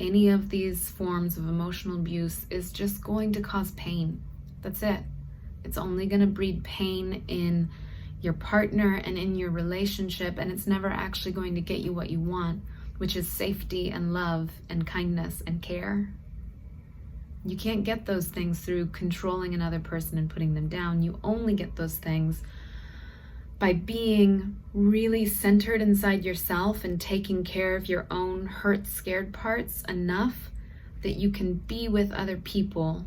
any of these forms of emotional abuse is just going to cause pain. That's it. It's only going to breed pain in your partner and in your relationship, and it's never actually going to get you what you want, which is safety and love and kindness and care. You can't get those things through controlling another person and putting them down. You only get those things by being really centered inside yourself and taking care of your own hurt, scared parts enough that you can be with other people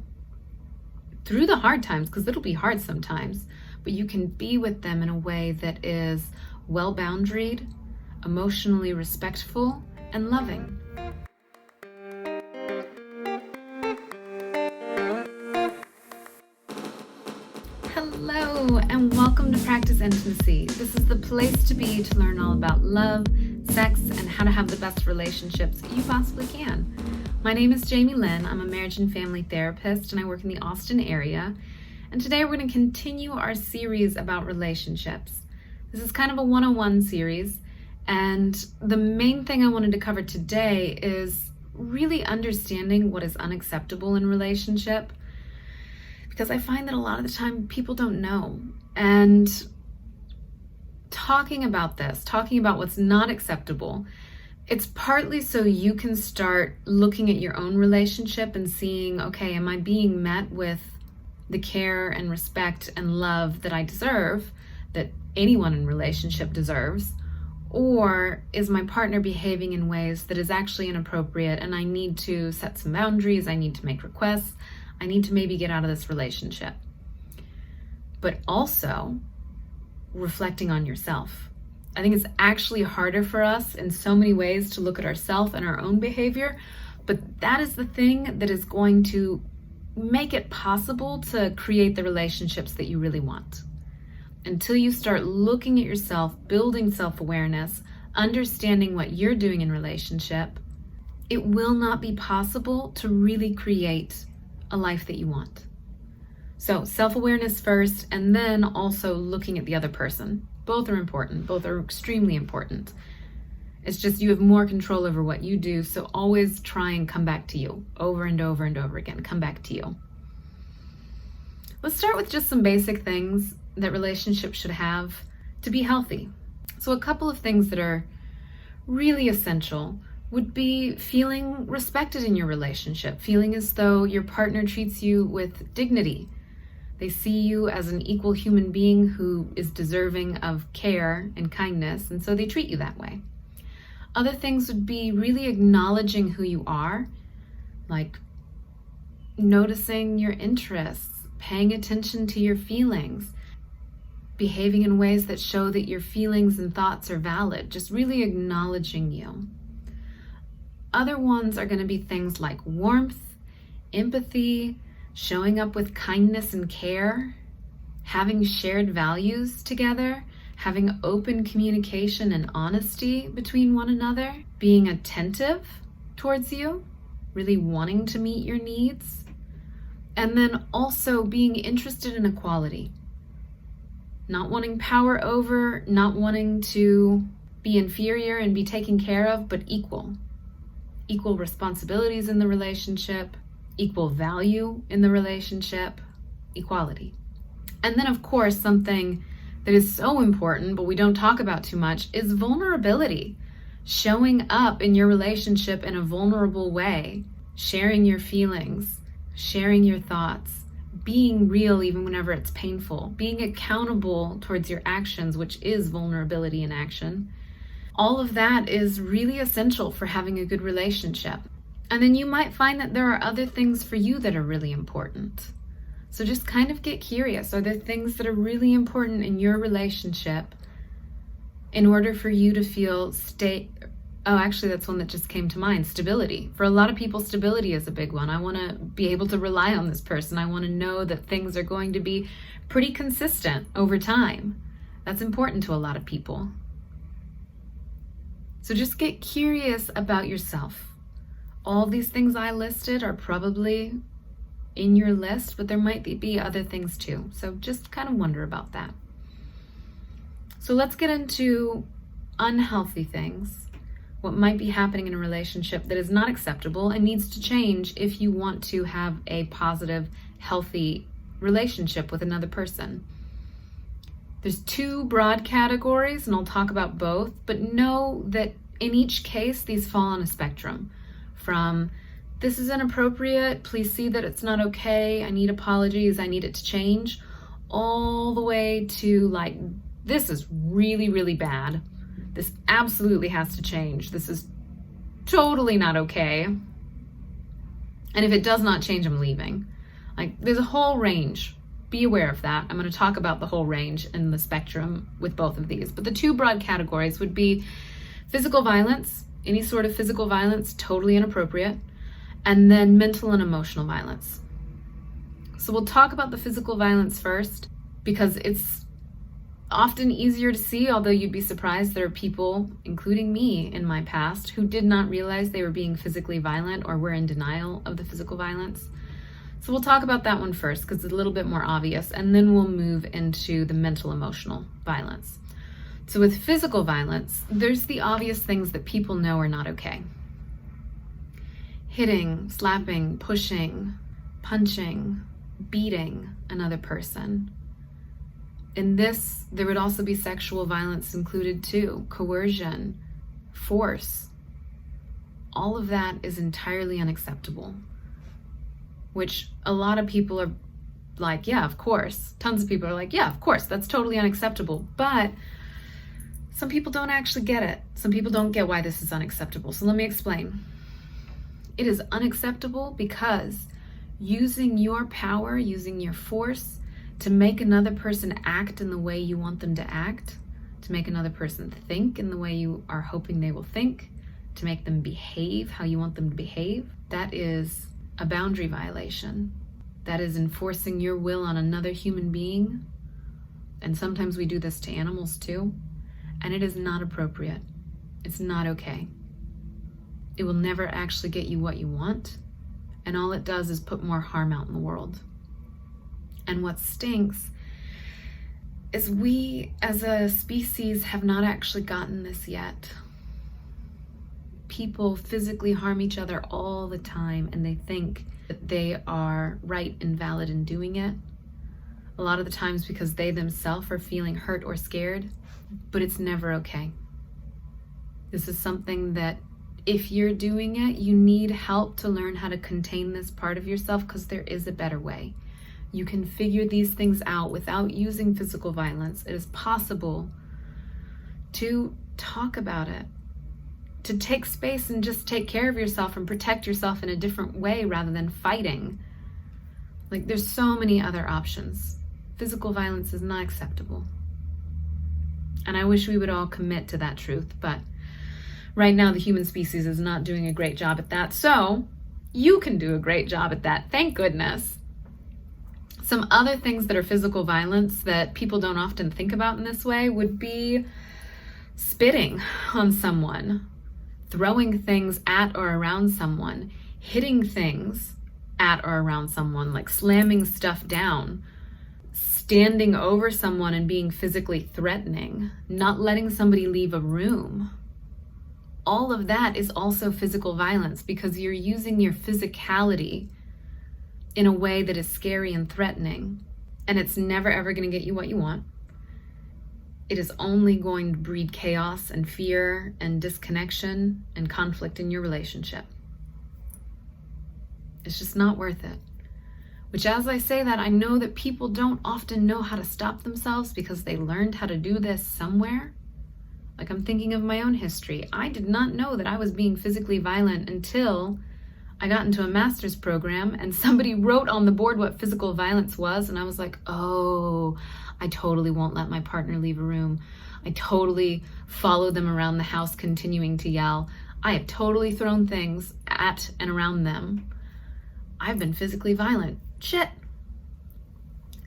through the hard times, because it'll be hard sometimes, but you can be with them in a way that is well-boundaried, emotionally respectful, and loving. Hello, and welcome to Practice Intimacy. This is the place to be to learn all about love, sex, and how to have the best relationships you possibly can. My name is Jami Lynn. I'm a marriage and family therapist, and I work in the Austin area. And today we're going to continue our series about relationships. This is kind of a one-on-one series, and the main thing I wanted to cover today is really understanding what is unacceptable in relationship, because I find that a lot of the time people don't know. And talking about this, talking about what's not acceptable, it's partly so you can start looking at your own relationship and seeing, okay, am I being met with the care and respect and love that I deserve, that anyone in relationship deserves? Or is my partner behaving in ways that is actually inappropriate and I need to set some boundaries, I need to make requests, I need to maybe get out of this relationship? But also reflecting on yourself. I think it's actually harder for us in so many ways to look at ourselves and our own behavior, but that is the thing that is going to make it possible to create the relationships that you really want. Until you start looking at yourself, building self-awareness, understanding what you're doing in relationship, it will not be possible to really create a life that you want. So self-awareness first, and then also looking at the other person. Both are important. Both are extremely important. It's just you have more control over what you do, so always try and come back to you over and over and over again. Come back to you. Let's start with just some basic things that relationships should have to be healthy. So a couple of things that are really essential would be feeling respected in your relationship, feeling as though your partner treats you with dignity. They see you as an equal human being who is deserving of care and kindness, and so they treat you that way. Other things would be really acknowledging who you are, like noticing your interests, paying attention to your feelings, behaving in ways that show that your feelings and thoughts are valid, just really acknowledging you. Other ones are going to be things like warmth, empathy, showing up with kindness and care, having shared values together, having open communication and honesty between one another, being attentive towards you, really wanting to meet your needs, and then also being interested in equality. Not wanting power over, not wanting to be inferior and be taken care of, but equal. Equal responsibilities in the relationship, equal value in the relationship, equality. And then of course, something that is so important, but we don't talk about too much, is vulnerability. Showing up in your relationship in a vulnerable way, sharing your feelings, sharing your thoughts, being real even whenever it's painful, being accountable towards your actions, which is vulnerability in action. All of that is really essential for having a good relationship. And then you might find that there are other things for you that are really important. So just kind of get curious. Are there things that are really important in your relationship in order for you to feel actually that's one that just came to mind, stability. For a lot of people, stability is a big one. I want to be able to rely on this person. I want to know that things are going to be pretty consistent over time. That's important to a lot of people. So just get curious about yourself. All these things I listed are probably in your list, but there might be other things too. So just kind of wonder about that. So let's get into unhealthy things, what might be happening in a relationship that is not acceptable and needs to change if you want to have a positive, healthy relationship with another person. There's two broad categories, and I'll talk about both, but know that in each case, these fall on a spectrum from this is inappropriate, please see that it's not okay, I need apologies, I need it to change, all the way to like, this is really, really bad. This absolutely has to change. This is totally not okay. And if it does not change, I'm leaving. Like, there's a whole range. Be aware of that. I'm going to talk about the whole range and the spectrum with both of these. But the two broad categories would be physical violence, any sort of physical violence, totally inappropriate, and then mental and emotional violence. So we'll talk about the physical violence first because it's often easier to see, although you'd be surprised there are people, including me in my past, who did not realize they were being physically violent or were in denial of the physical violence. So we'll talk about that one first because it's a little bit more obvious, and then we'll move into the mental emotional violence. So with physical violence, there's the obvious things that people know are not okay. Hitting, slapping, pushing, punching, beating another person. In this, there would also be sexual violence included too, coercion, force. All of that is entirely unacceptable, which a lot of people are like, yeah, of course. Tons of people are like, yeah, of course, that's totally unacceptable. But some people don't actually get it. Some people don't get why this is unacceptable. So let me explain. It is unacceptable because using your power, using your force, to make another person act in the way you want them to act, to make another person think in the way you are hoping they will think, to make them behave how you want them to behave, that is a boundary violation. That is enforcing your will on another human being. And sometimes we do this to animals too. And it is not appropriate. It's not okay. It will never actually get you what you want. And all it does is put more harm out in the world. And what stinks is we as a species have not actually gotten this yet. People physically harm each other all the time, and they think that they are right and valid in doing it. A lot of the times because they themselves are feeling hurt or scared, but it's never okay. This is something that if you're doing it, you need help to learn how to contain this part of yourself because there is a better way. You can figure these things out without using physical violence. It is possible to talk about it, to take space and just take care of yourself and protect yourself in a different way rather than fighting. Like, there's so many other options. Physical violence is not acceptable. And I wish we would all commit to that truth, but right now the human species is not doing a great job at that. So you can do a great job at that. Thank goodness. Some other things that are physical violence that people don't often think about in this way would be spitting on someone, throwing things at or around someone, hitting things at or around someone, like slamming stuff down, standing over someone and being physically threatening, not letting somebody leave a room. All of that is also physical violence because you're using your physicality in a way that is scary and threatening, and it's never ever going to get you what you want. It is only going to breed chaos and fear and disconnection and conflict in your relationship. It's just not worth it. Which, as I say that, I know that people don't often know how to stop themselves because they learned how to do this somewhere. Like, I'm thinking of my own history. I did not know that I was being physically violent until I got into a master's program and somebody wrote on the board what physical violence was, and I was like, oh, I totally won't let my partner leave a room. I totally follow them around the house continuing to yell. I have totally thrown things at and around them. I've been physically violent. Shit.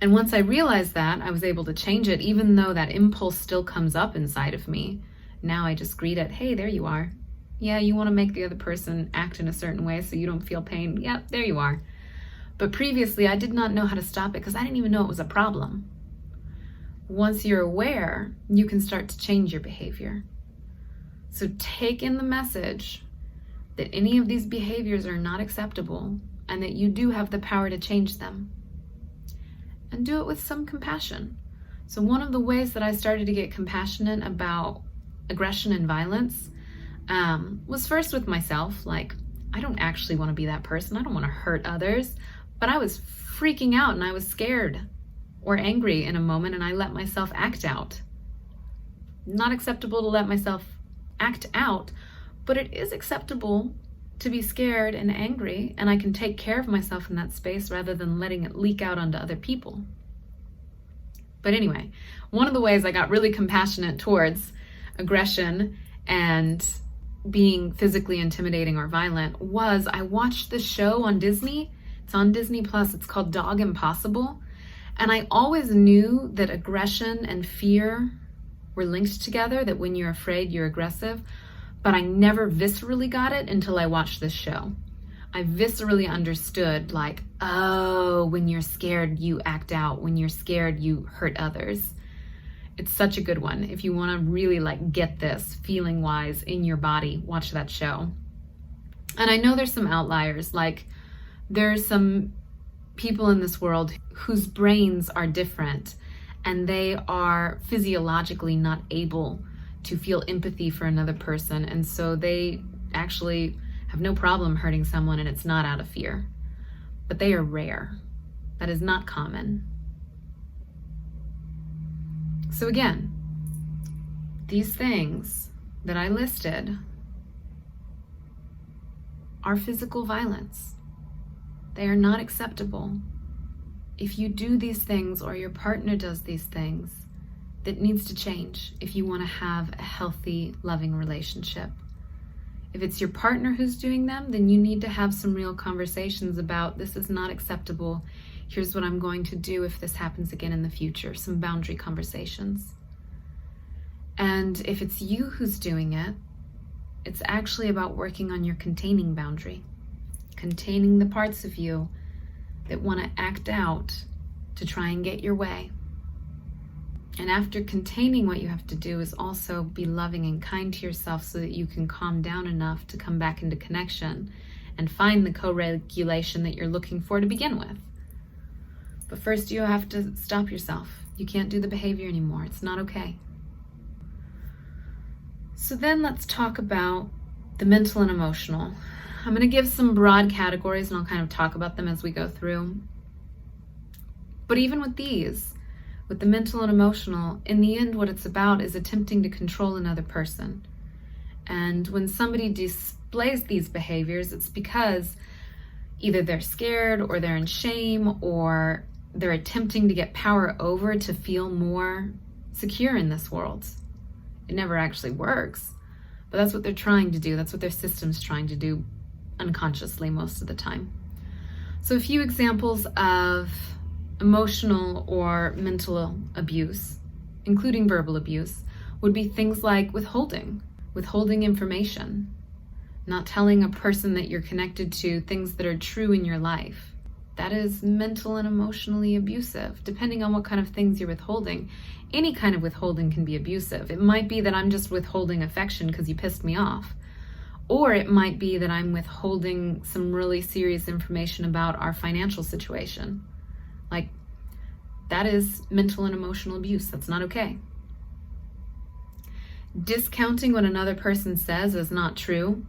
And once I realized that, I was able to change it, even though that impulse still comes up inside of me. Now I just greet it. Hey, there you are. Yeah, you want to make the other person act in a certain way so you don't feel pain. Yep, there you are. But previously, I did not know how to stop it because I didn't even know it was a problem. Once you're aware, you can start to change your behavior. So take in the message that any of these behaviors are not acceptable and that you do have the power to change them. And do it with some compassion. So one of the ways that I started to get compassionate about aggression and violence was first with myself. Like, I don't actually want to be that person. I don't want to hurt others. But I was freaking out and I was scared or angry in a moment, and I let myself act out. Not acceptable to let myself act out, but it is acceptable to be scared and angry, and I can take care of myself in that space rather than letting it leak out onto other people. But anyway, one of the ways I got really compassionate towards aggression and being physically intimidating or violent was I watched the show on Disney. It's on Disney Plus. It's called Dog Impossible. And I always knew that aggression and fear were linked together, that when you're afraid, you're aggressive. But I never viscerally got it until I watched this show. I viscerally understood, like, oh, when you're scared, you act out. When you're scared, you hurt others. It's such a good one. If you want to really get this feeling wise in your body, watch that show. And I know there's some outliers, like there's some people in this world whose brains are different and they are physiologically not able to feel empathy for another person. And so they actually have no problem hurting someone, and it's not out of fear. But they are rare. That is not common. So again, these things that I listed are physical violence. They are not acceptable. If you do these things or your partner does these things, that needs to change if you want to have a healthy, loving relationship. If it's your partner who's doing them, then you need to have some real conversations about, this is not acceptable. Here's what I'm going to do if this happens again in the future. Some boundary conversations. And if it's you who's doing it, it's actually about working on your containing boundary. Containing the parts of you that want to act out to try and get your way. And after containing, what you have to do is also be loving and kind to yourself so that you can calm down enough to come back into connection and find the co-regulation that you're looking for to begin with. But first you have to stop yourself. You can't do the behavior anymore. It's not okay. So then let's talk about the mental and emotional. I'm going to give some broad categories and I'll kind of talk about them as we go through. But even with these, with the mental and emotional, in the end, what it's about is attempting to control another person. And when somebody displays these behaviors, it's because either they're scared or they're in shame or they're attempting to get power over to feel more secure in this world. It never actually works, but that's what they're trying to do. That's what their system's trying to do unconsciously most of the time. So a few examples of emotional or mental abuse, including verbal abuse, would be things like withholding information, not telling a person that you're connected to things that are true in your life. That is mental and emotionally abusive, depending on what kind of things you're withholding. Any kind of withholding can be abusive. It might be that I'm just withholding affection because you pissed me off. Or it might be that I'm withholding some really serious information about our financial situation. Like, that is mental and emotional abuse. That's not okay. Discounting what another person says is not true.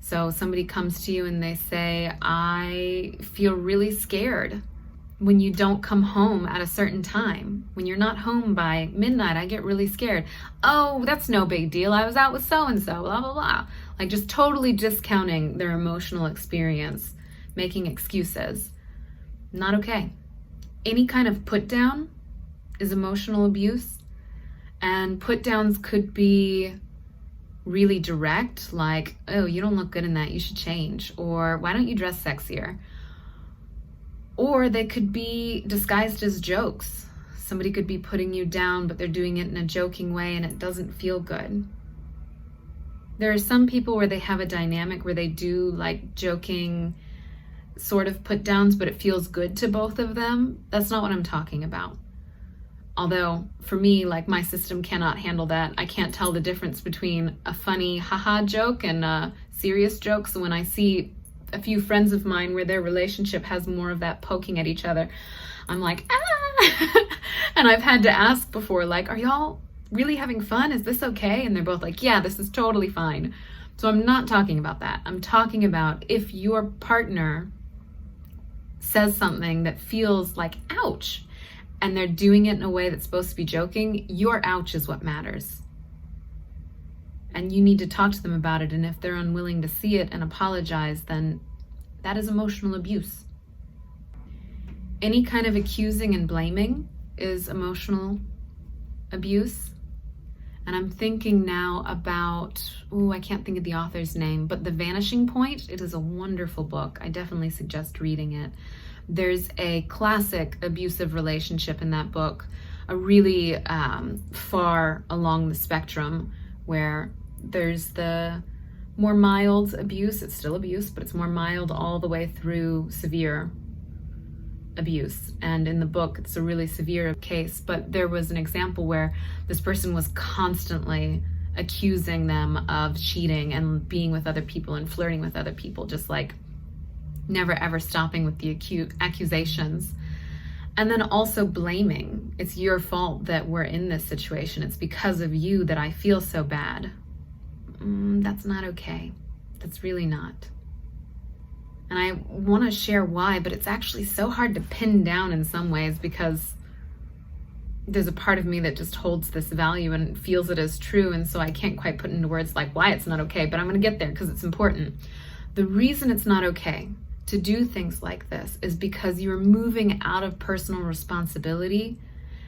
So somebody comes to you and they say, I feel really scared when you don't come home at a certain time. When you're not home by midnight, I get really scared. Oh, that's no big deal. I was out with so-and-so, blah, blah, blah. Like just totally discounting their emotional experience, making excuses. Not okay. Any kind of put down is emotional abuse. And put downs could be really direct, like, oh, you don't look good in that, you should change. Or why don't you dress sexier? Or they could be disguised as jokes. Somebody could be putting you down, but they're doing it in a joking way and it doesn't feel good. There are some people where they have a dynamic where they do like joking sort of put downs, but it feels good to both of them. That's not what I'm talking about. Although for me, like, my system cannot handle that. I can't tell the difference between a funny haha joke and a serious joke. So when I see a few friends of mine where their relationship has more of that poking at each other, I'm like, ah! And I've had to ask before, like, are y'all really having fun? Is this okay? And they're both like, yeah, this is totally fine. So I'm not talking about that. I'm talking about if your partner says something that feels like ouch, and they're doing it in a way that's supposed to be joking, your ouch is what matters. And you need to talk to them about it. And if they're unwilling to see it and apologize, then that is emotional abuse. Any kind of accusing and blaming is emotional abuse. And I'm thinking now about, I can't think of the author's name, but The Vanishing Point. It is a wonderful book. I definitely suggest reading it. There's a classic abusive relationship in that book, a really far along the spectrum, where there's the more mild abuse. It's still abuse, but it's more mild all the way through severe abuse. And in the book, it's a really severe case, but there was an example where this person was constantly accusing them of cheating and being with other people and flirting with other people, just like never ever stopping with the accusations. And then also blaming. It's your fault that we're in this situation. It's because of you that I feel so bad. That's not okay. That's really not. And I want to share why, but it's actually so hard to pin down in some ways, because there's a part of me that just holds this value and feels it as true. And so I can't quite put into words like why it's not okay, but I'm going to get there because it's important. The reason it's not okay to do things like this is because you're moving out of personal responsibility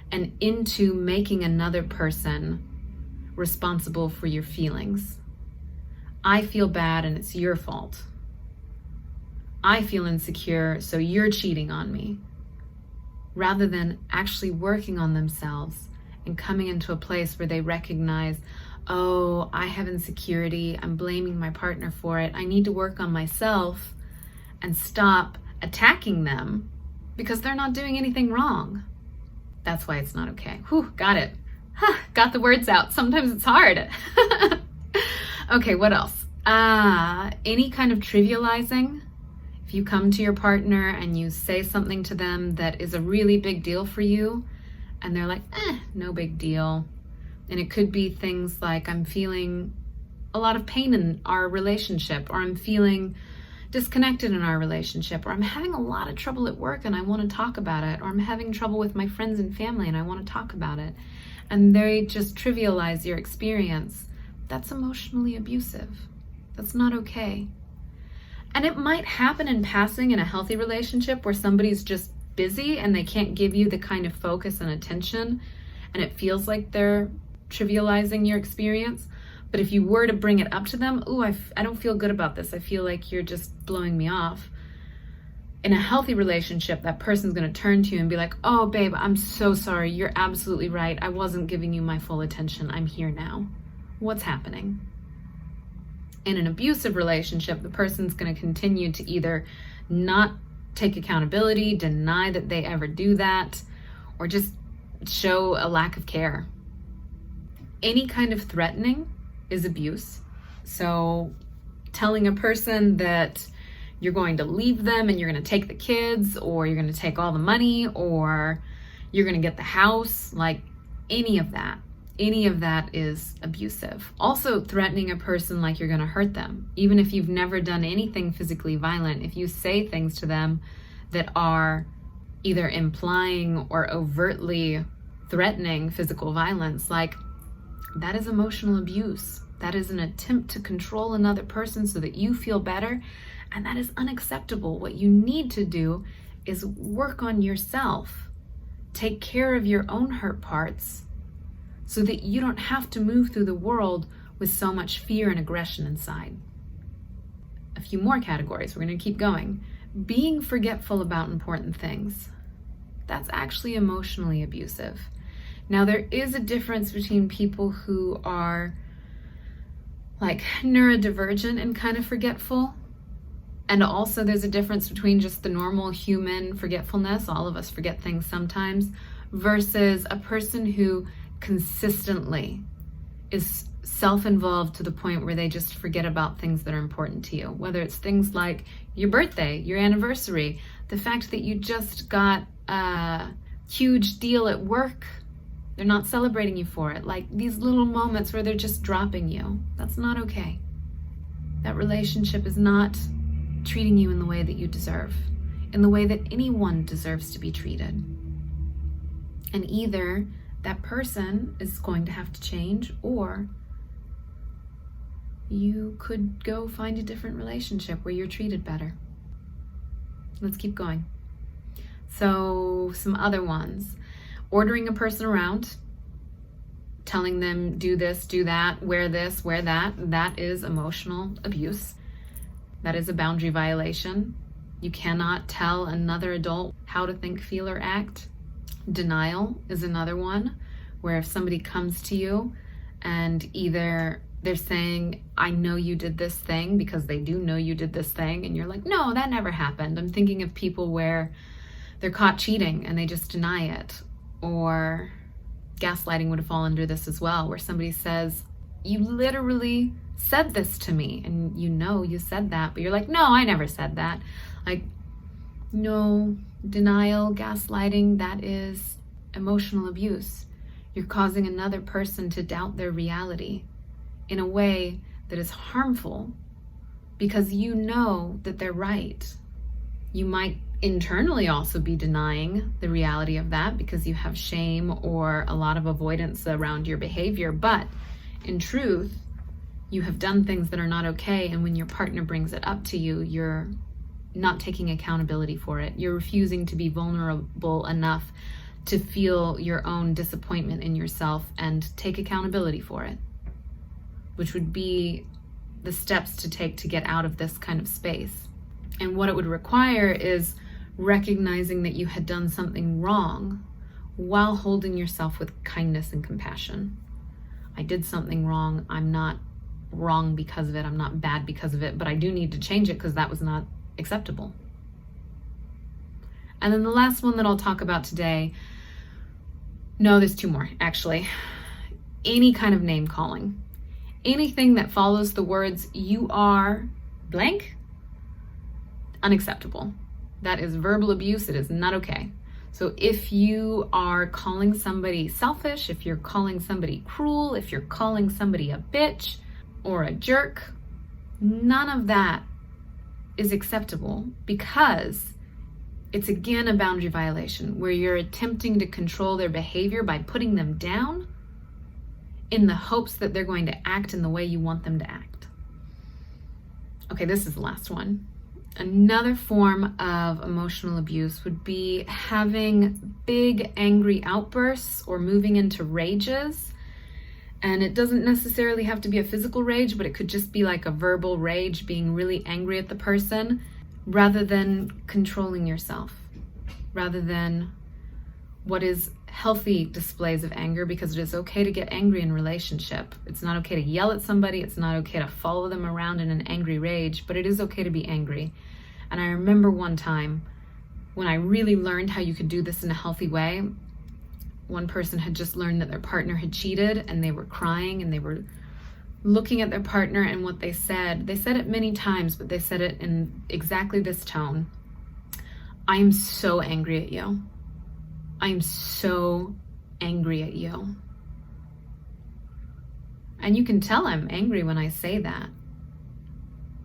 and into making another person responsible for your feelings. I feel bad and it's your fault. I feel insecure, so you're cheating on me. Rather than actually working on themselves and coming into a place where they recognize, oh, I have insecurity, I'm blaming my partner for it, I need to work on myself, and stop attacking them because they're not doing anything wrong. That's why it's not okay. Whew, got it. Got the words out. Sometimes it's hard. Okay, what else? Any kind of trivializing. If you come to your partner and you say something to them that is a really big deal for you, and they're like, no big deal. And it could be things like, I'm feeling a lot of pain in our relationship, or I'm feeling disconnected in our relationship, or I'm having a lot of trouble at work and I want to talk about it, or I'm having trouble with my friends and family and I want to talk about it. And they just trivialize your experience. That's emotionally abusive. That's not okay. And it might happen in passing in a healthy relationship where somebody's just busy and they can't give you the kind of focus and attention, and it feels like they're trivializing your experience. But if you were to bring it up to them, I don't feel good about this. I feel like you're just blowing me off. In a healthy relationship, that person's going to turn to you and be like, oh, babe, I'm so sorry. You're absolutely right. I wasn't giving you my full attention. I'm here now. What's happening? In an abusive relationship, the person's going to continue to either not take accountability, deny that they ever do that, or just show a lack of care. Any kind of threatening is abuse. So telling a person that you're going to leave them and you're going to take the kids, or you're going to take all the money, or you're going to get the house, like any of that is abusive. Also threatening a person like you're going to hurt them. Even if you've never done anything physically violent, if you say things to them that are either implying or overtly threatening physical violence, like, that is emotional abuse. That is an attempt to control another person so that you feel better, and that is unacceptable. What you need to do is work on yourself. Take care of your own hurt parts so that you don't have to move through the world with so much fear and aggression inside. A few more categories. We're going to keep going. Being forgetful about important things. That's actually emotionally abusive. Now, there is a difference between people who are like neurodivergent and kind of forgetful. And also there's a difference between just the normal human forgetfulness. All of us forget things sometimes, versus a person who consistently is self-involved to the point where they just forget about things that are important to you, whether it's things like your birthday, your anniversary, the fact that you just got a huge deal at work. They're not celebrating you for it. Like these little moments where they're just dropping you. That's not okay. That relationship is not treating you in the way that you deserve, in the way that anyone deserves to be treated. And either that person is going to have to change, or you could go find a different relationship where you're treated better. Let's keep going. So some other ones. Ordering a person around, telling them do this, do that, wear this, wear that. That is emotional abuse. That is a boundary violation. You cannot tell another adult how to think, feel, or act. Denial is another one, where if somebody comes to you and either they're saying, I know you did this thing, because they do know you did this thing, and you're like, no, that never happened. I'm thinking of people where they're caught cheating and they just deny it. Or gaslighting would fall under this as well, where somebody says, you literally said this to me, and you know you said that, but you're like, no, I never said that. Like, no, denial, gaslighting, that is emotional abuse. You're causing another person to doubt their reality in a way that is harmful because you know that they're right. You might internally also be denying the reality of that because you have shame or a lot of avoidance around your behavior, but in truth, you have done things that are not okay, and when your partner brings it up to you, you're not taking accountability for it. You're refusing to be vulnerable enough to feel your own disappointment in yourself and take accountability for it, which would be the steps to take to get out of this kind of space. And what it would require is recognizing that you had done something wrong while holding yourself with kindness and compassion. I did something wrong. I'm not wrong because of it. I'm not bad because of it, but I do need to change it because that was not acceptable. And then the last one that I'll talk about today, no, there's two more actually. Any kind of name calling. Anything that follows the words, you are blank, unacceptable. That is verbal abuse. It is not okay. So if you are calling somebody selfish, if you're calling somebody cruel, if you're calling somebody a bitch or a jerk, none of that is acceptable, because it's again a boundary violation where you're attempting to control their behavior by putting them down in the hopes that they're going to act in the way you want them to act. Okay, this is the last one. Another form of emotional abuse would be having big angry outbursts or moving into rages. And it doesn't necessarily have to be a physical rage, but it could just be like a verbal rage, being really angry at the person, rather than controlling yourself, rather than what is healthy displays of anger, because it is okay to get angry in relationship. It's not okay to yell at somebody. It's not okay to follow them around in an angry rage, but it is okay to be angry. And I remember one time when I really learned how you could do this in a healthy way. One person had just learned that their partner had cheated, and they were crying and they were looking at their partner, and what they said it many times, but they said it in exactly this tone. I am so angry at you. I am so angry at you. And you can tell I'm angry when I say that.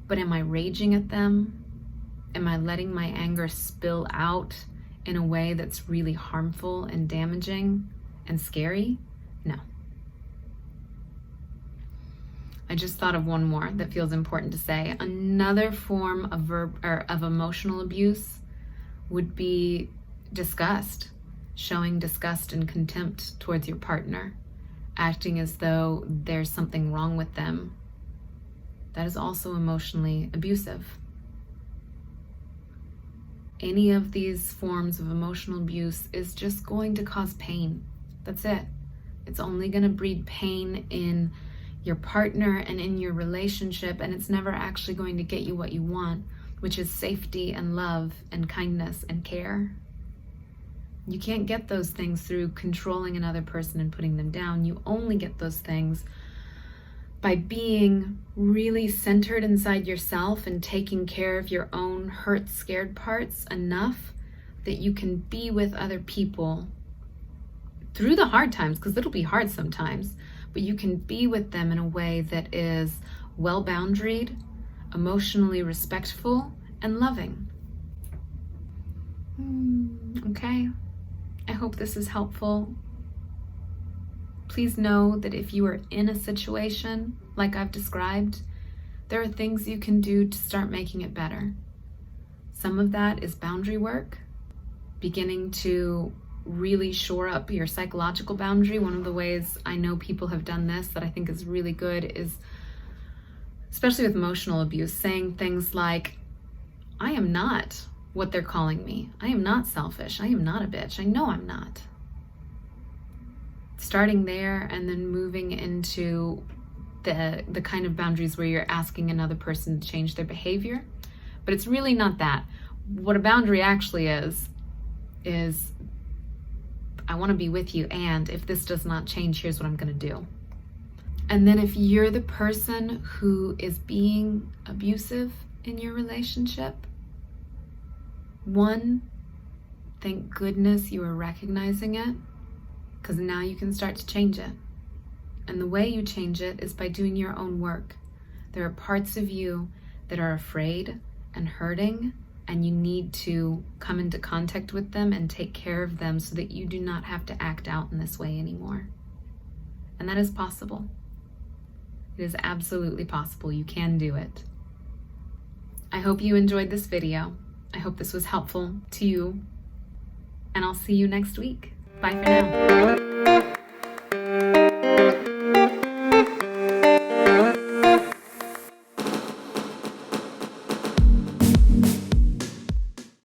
But am I raging at them? Am I letting my anger spill out in a way that's really harmful and damaging and scary? No. I just thought of one more that feels important to say. Another form of emotional abuse would be disgust. Showing disgust and contempt towards your partner, acting as though there's something wrong with them. That is also emotionally abusive. Any of these forms of emotional abuse is just going to cause pain. That's it. It's only going to breed pain in your partner and in your relationship, and it's never actually going to get you what you want, which is safety and love and kindness and care. You can't get those things through controlling another person and putting them down. You only get those things by being really centered inside yourself and taking care of your own hurt, scared parts enough that you can be with other people through the hard times, because it'll be hard sometimes, but you can be with them in a way that is well-boundaried, emotionally respectful, and loving. Okay, I hope this is helpful. Please know that if you are in a situation like I've described, there are things you can do to start making it better. Some of that is boundary work, beginning to really shore up your psychological boundary. One of the ways I know people have done this that I think is really good is, especially with emotional abuse, saying things like, I am not what they're calling me. I am not selfish. I am not a bitch. I know I'm not. Starting there and then moving into the kind of boundaries where you're asking another person to change their behavior. But it's really not that. What a boundary actually is I want to be with you, and if this does not change, here's what I'm going to do. And then if you're the person who is being abusive in your relationship, one, thank goodness you are recognizing it, because now you can start to change it. And the way you change it is by doing your own work. There are parts of you that are afraid and hurting, and you need to come into contact with them and take care of them so that you do not have to act out in this way anymore. And that is possible. It is absolutely possible. You can do it. I hope you enjoyed this video. I hope this was helpful to you, and I'll see you next week. Bye for now.